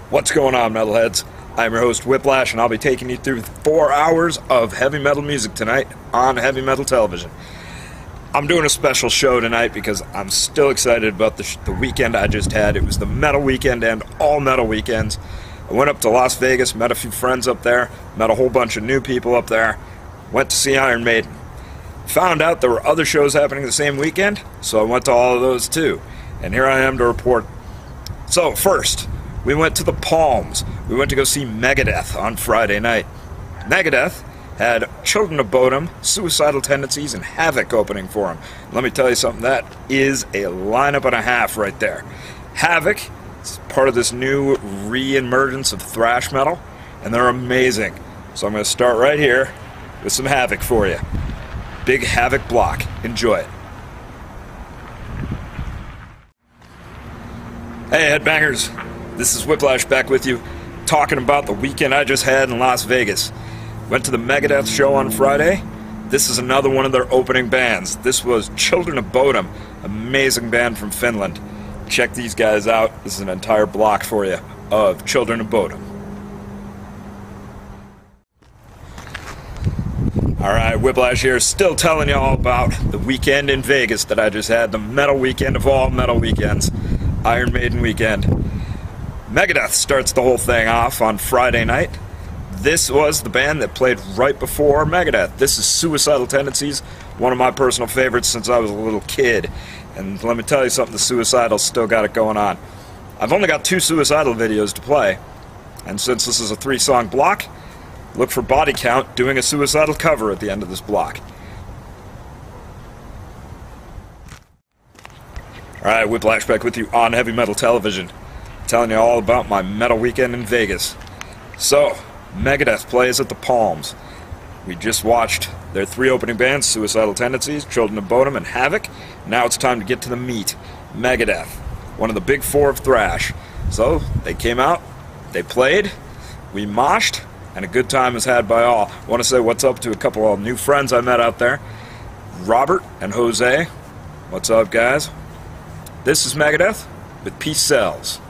What's going on, metalheads? I'm your host, Whiplash, and I'll be taking you through 4 hours of heavy metal music tonight on Heavy Metal Television. I'm doing a special show tonight because I'm still excited about the weekend I just had. It was the metal weekend and all metal weekends. I went up to Las Vegas, met a few friends up there, met a whole bunch of new people up there, went to see Iron Maiden. Found out there were other shows happening the same weekend, so I went to all of those too. And here I am to report. So first, we went to the Palms. We went to go see Megadeth on Friday night. Megadeth had Children of Bodom, Suicidal Tendencies, and Havoc opening for them. Let me tell you something, that is a lineup and a half right there. Havoc is part of this new re-emergence of thrash metal, and they're amazing. So I'm going to start right here with some Havoc for you. Big Havoc block. Enjoy it. Hey, headbangers. This is Whiplash back with you, talking about the weekend I just had in Las Vegas. Went to the Megadeth show on Friday. This is another one of their opening bands. This was Children of Bodom, amazing band from Finland. Check these guys out. This is an entire block for you of Children of Bodom. Alright, Whiplash here, still telling you all about the weekend in Vegas that I just had, the metal weekend of all metal weekends, Iron Maiden weekend. Megadeth starts the whole thing off on Friday night. This was the band that played right before Megadeth. This is Suicidal Tendencies, one of my personal favorites since I was a little kid. And let me tell you something, the Suicidal's still got it going on. I've only got 2 Suicidal videos to play, and since this is a 3-song block, look for Body Count doing a Suicidal cover at the end of this block. Alright, Whiplash back with you on Heavy Metal Television, telling you all about my metal weekend in Vegas. So, Megadeth plays at the Palms. We just watched their 3 opening bands, Suicidal Tendencies, Children of Bodom, and Havoc. Now it's time to get to the meat. Megadeth, one of the big 4 of thrash. So, they came out, they played, we moshed, and a good time was had by all. I want to say what's up to a couple of new friends I met out there. Robert and Jose. What's up, guys? This is Megadeth with Peace Sells.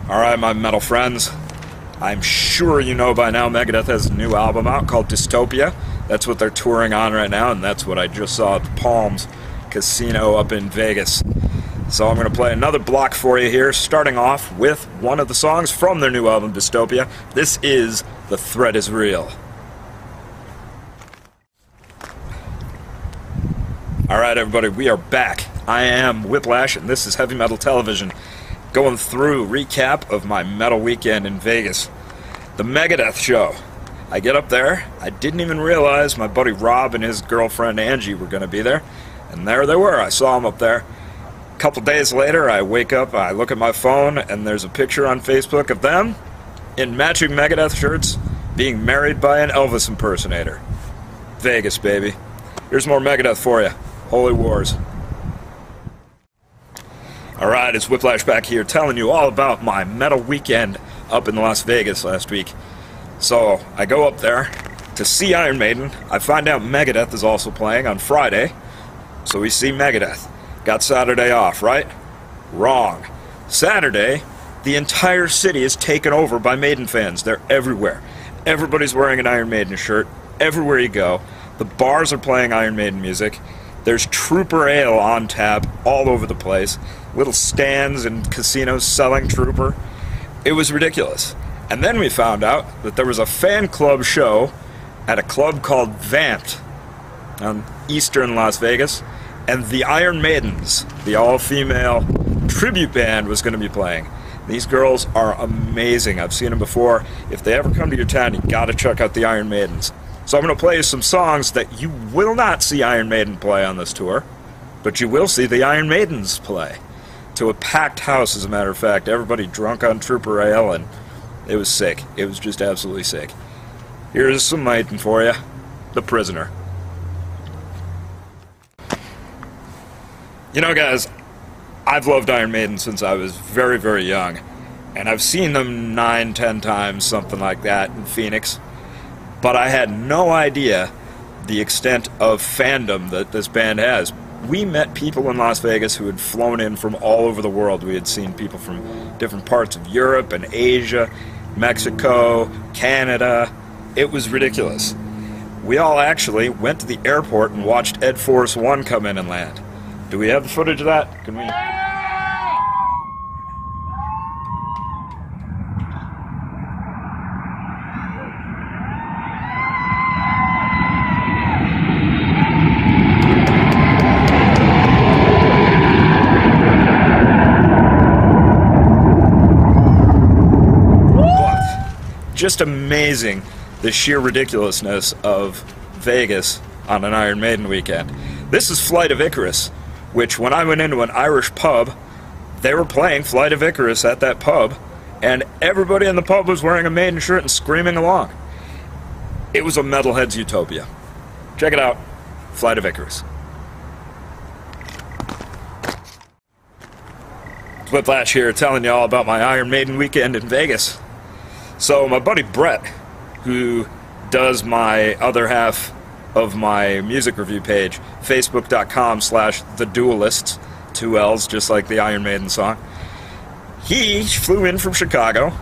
Alright, my metal friends. I'm sure you know by now Megadeth has a new album out called Dystopia. That's what they're touring on right now, and that's what I just saw at the Palms Casino up in Vegas. So I'm going to play another block for you here, starting off with one of the songs from their new album, Dystopia. This is The Threat Is Real. Alright everybody, we are back. I am Whiplash, and this is Heavy Metal Television, going through recap of my metal weekend in Vegas. The Megadeth show. I get up there, I didn't even realize my buddy Rob and his girlfriend Angie were going to be there, and there they were. I saw them up there. A couple days later, I wake up, I look at my phone, and there's a picture on Facebook of them in matching Megadeth shirts being married by an Elvis impersonator. Vegas, baby. Here's more Megadeth for you. Holy Wars. Alright, it's Whiplash back here telling you all about my metal weekend up in Las Vegas last week. So, I go up there to see Iron Maiden. I find out Megadeth is also playing on Friday, so we see Megadeth. Got Saturday off, right? Wrong. Saturday, the entire city is taken over by Maiden fans. They're everywhere. Everybody's wearing an Iron Maiden shirt. Everywhere you go. The bars are playing Iron Maiden music. There's Trooper Ale on tap all over the place. Little stands and casinos selling Trooper. It was ridiculous. And then we found out that there was a fan club show at a club called Vamped on Eastern Las Vegas. And the Iron Maidens, the all-female tribute band, was going to be playing. These girls are amazing. I've seen them before. If they ever come to your town, you got to check out the Iron Maidens. So I'm going to play you some songs that you will not see Iron Maiden play on this tour, but you will see the Iron Maidens play. To a packed house, as a matter of fact. Everybody drunk on Trooper Ale, and it was sick. It was just absolutely sick. Here's some Maiden for you. The Prisoner. You know, guys, I've loved Iron Maiden since I was very, very young, and I've seen them 9-10 times, something like that, in Phoenix, but I had no idea the extent of fandom that this band has. we met people in Las Vegas who had flown in from all over the world. We had seen people from different parts of Europe and Asia, Mexico, Canada. It was ridiculous. We all actually went to the airport and watched Ed Force One come in and land. Do we have the footage of that? Can we? Just amazing, the sheer ridiculousness of Vegas on an Iron Maiden weekend. This is Flight of Icarus, which when I went into an Irish pub, they were playing Flight of Icarus at that pub, and everybody in the pub was wearing a Maiden shirt and screaming along. It was a metalhead's utopia. Check it out, Flight of Icarus. Whiplash here, telling you all about my Iron Maiden weekend in Vegas. So my buddy Brett, who does my other half of my music review page, facebook.com/theduelists, 2 L's, just like the Iron Maiden song, he flew in from Chicago,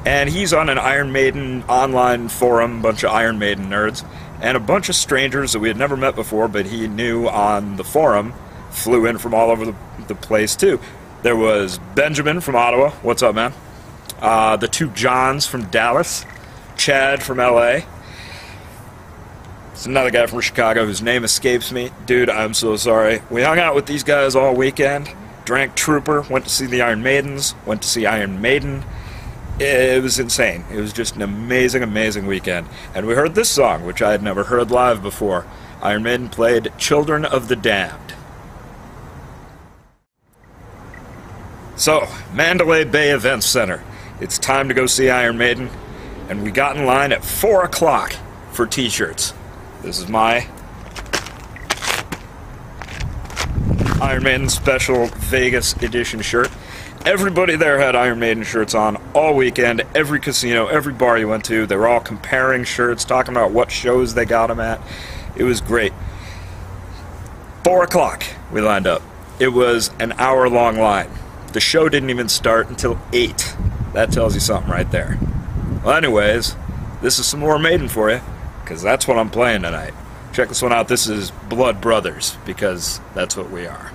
and he's on an Iron Maiden online forum, bunch of Iron Maiden nerds, and a bunch of strangers that we had never met before, but he knew on the forum, flew in from all over the place too. There was Benjamin from Ottawa. What's up, man? The 2 Johns from Dallas, Chad from LA. There's another guy from Chicago whose name escapes me. Dude, I'm so sorry. We hung out with these guys all weekend, drank Trooper, went to see the Iron Maidens, went to see Iron Maiden. It was insane. It was just an amazing, amazing weekend. And we heard this song, which I had never heard live before. Iron Maiden played Children of the Damned. So, Mandalay Bay Events Center. It's time to go see Iron Maiden, and we got in line at 4 o'clock for t-shirts. This is my Iron Maiden Special Vegas Edition shirt. Everybody there had Iron Maiden shirts on all weekend. Every casino, every bar you went to, they were all comparing shirts, talking about what shows they got them at. It was great. 4 o'clock we lined up. It was an hour-long line. The show didn't even start until 8. That tells you something right there. Well, anyways, this is some more Maiden for you, because that's what I'm playing tonight. Check this one out. This is Blood Brothers, because that's what we are.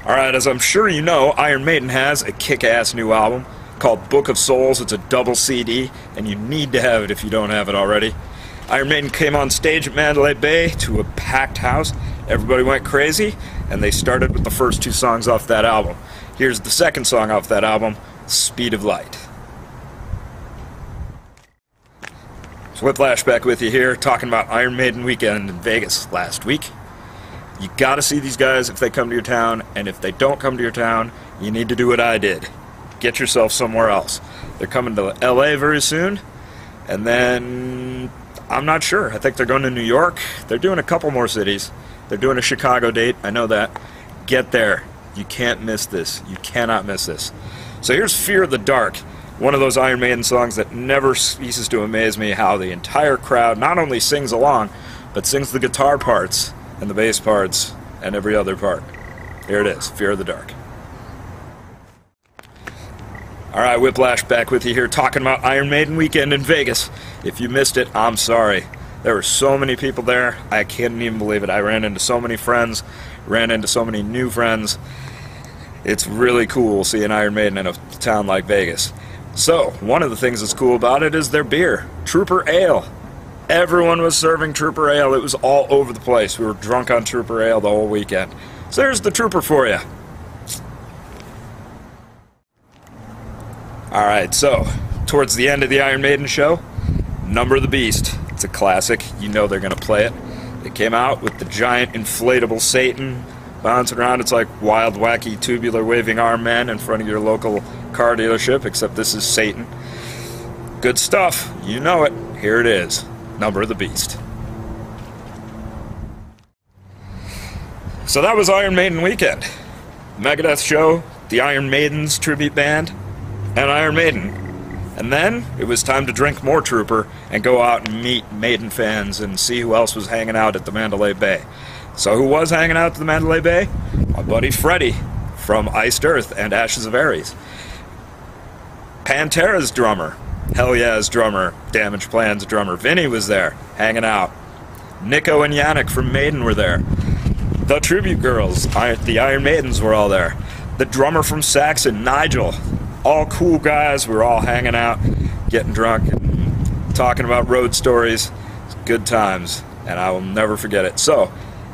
Alright, as I'm sure you know, Iron Maiden has a kick-ass new album called Book of Souls. It's a double CD, and you need to have it if you don't have it already. Iron Maiden came on stage at Mandalay Bay to a packed house. Everybody went crazy, and they started with the first 2 songs off that album. Here's the second song off that album, Speed of Light. So Whiplash back with you here, talking about Iron Maiden weekend in Vegas last week. You gotta see these guys if they come to your town, and if they don't come to your town, you need to do what I did. Get yourself somewhere else. They're coming to LA very soon, and then I'm not sure. I think they're going to New York. They're doing a couple more cities. They're doing a Chicago date. I know that. Get there. You can't miss this. You cannot miss this. So here's Fear of the Dark, one of those Iron Maiden songs that never ceases to amaze me, how the entire crowd not only sings along, but sings the guitar parts and the bass parts and every other part. Here it is, Fear of the Dark. Alright, Whiplash back with you here, talking about Iron Maiden weekend in Vegas. If you missed it, I'm sorry. There were so many people there, I can't even believe it. I ran into so many friends, ran into so many new friends. It's really cool seeing Iron Maiden in a town like Vegas. So, one of the things that's cool about it is their beer, Trooper Ale. Everyone was serving Trooper Ale. It was all over the place. We were drunk on Trooper Ale the whole weekend. So there's the Trooper for you. Alright, so, towards the end of the Iron Maiden show, Number of the Beast. It's a classic. You know they're going to play it. They came out with the giant inflatable Satan bouncing around. It's like wild, wacky, tubular waving arm man in front of your local car dealership, except this is Satan. Good stuff. You know it. Here it is. Number of the Beast. So that was Iron Maiden weekend. Megadeth show, the Iron Maidens tribute band, and Iron Maiden. And then it was time to drink more Trooper and go out and meet Maiden fans and see who else was hanging out at the Mandalay Bay. So who was hanging out at the Mandalay Bay? My buddy Freddie from Iced Earth and Ashes of Ares. Pantera's drummer, Hell Yeah's drummer, Damaged Plan's drummer, Vinny was there, hanging out. Nico and Yannick from Maiden were there. The Tribute Girls, the Iron Maidens were all there. The drummer from Saxon, Nigel. All cool guys, we were all hanging out, getting drunk, and talking about road stories. Good times, and I will never forget it. So,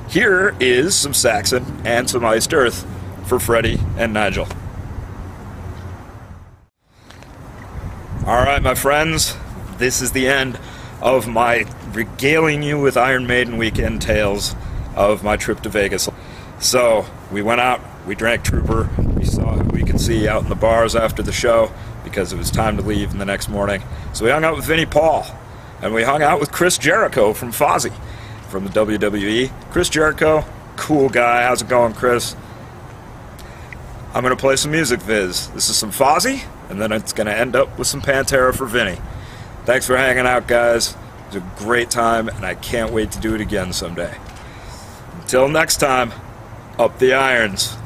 here is some Saxon and some Iced Earth for Freddie and Nigel. Alright, my friends, this is the end of my regaling you with Iron Maiden weekend tales of my trip to Vegas. So, we went out, we drank Trooper, we saw who we could see out in the bars after the show because it was time to leave the next morning. So we hung out with Vinnie Paul, and we hung out with Chris Jericho from Fozzy, from the WWE. Chris Jericho, cool guy. How's it going, Chris? I'm going to play some music, Viz. This is some Fozzy, and then it's going to end up with some Pantera for Vinny. Thanks for hanging out, guys. It was a great time, and I can't wait to do it again someday. Until next time, up the irons.